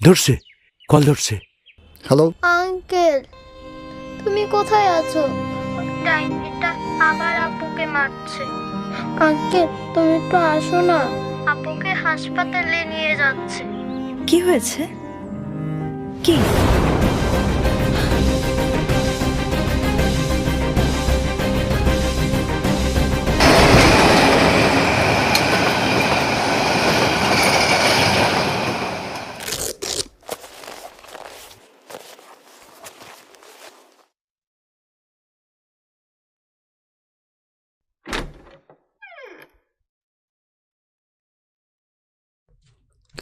ধরছে, কল ধরছে। Hello, uncle, তুমি কোথায় আছো? ডাইনিটা আবার আপুকে মারছে। আঙ্কেল, তুমি একটু আসো না, আপুকে হাসপাতালে নিয়ে যাচ্ছে। কি হয়েছে? কি?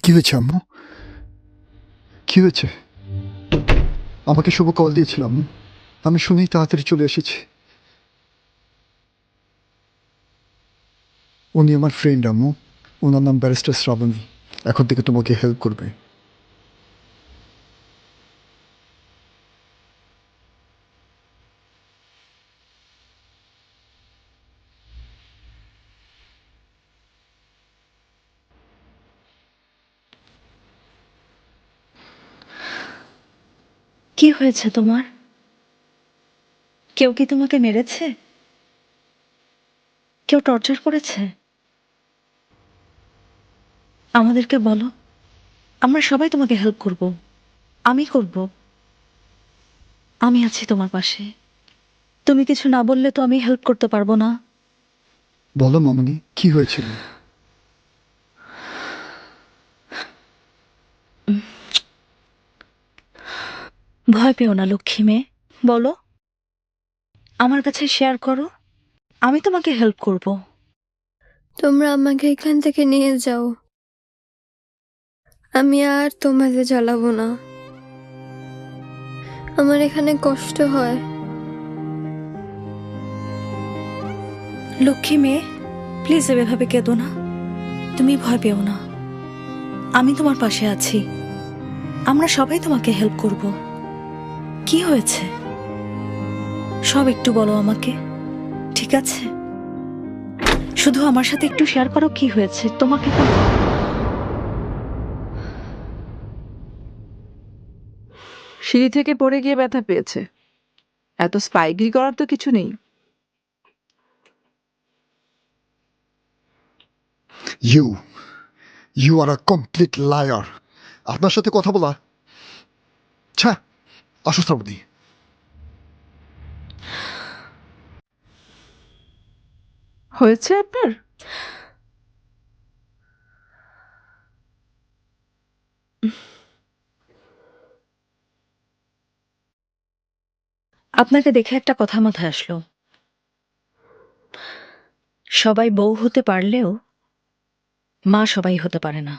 কি হয়েছে আম্মু? কি হয়েছে? আমাকে শুভ কল দিয়েছিল আম্মু। আমি শুনেই তাড়াতাড়ি চলে এসেছি। উনি আমার ফ্রেন্ড আম্মু। ওনার নাম ব্যারিস্টার শ্রাবণী। এখন থেকে তোমাকে হেল্প করবে। কি হয়েছে তোমার? কেউ কি তোমাকে মেরেছে? কেউ টর্চার করেছে? আমাদেরকে বলো, আমরা সবাই তোমাকে হেল্প করব। আমি করব। আমি আছি তোমার পাশে। তুমি কিছু না বললে তো আমি হেল্প করতে পারবো না। বলো মামনি, কি হয়েছিল? ভয় পেও না লক্ষ্মী মেয়ে, বলো। আমার কাছে শেয়ার করো, আমি তোমাকে হেল্প করব। তোমরা আমাকে এখান থেকে নিয়ে যাও, আমি আর তোমাদের জ্বালাবো না। আমার এখানে কষ্ট হয়। লক্ষ্মী মেয়ে, প্লিজ এভাবে কেঁদো না। তুমি ভয় পেও না, আমি তোমার পাশে আছি। আমরা সবাই তোমাকে হেল্প করব। কি হয়েছে সব একটু বলো আমাকে, ঠিক আছে? শুধু আমার সাথে একটু শেয়ার করো কি হয়েছে তোমাকে। সিঁড়ি থেকে পড়ে গিয়ে ব্যথা পেয়েছে। এত স্পাইগি করার তো কিছু নেই। You you are a complete liar. আপনার সাথে কথা বলা, ছ্যা। আসো শ্রাবণী। হয়েছে আপনার? আপনাকে দেখে একটা কথা মাথায় আসলো। সবাই বউ হতে পারলেও মা সবাই হতে পারে না।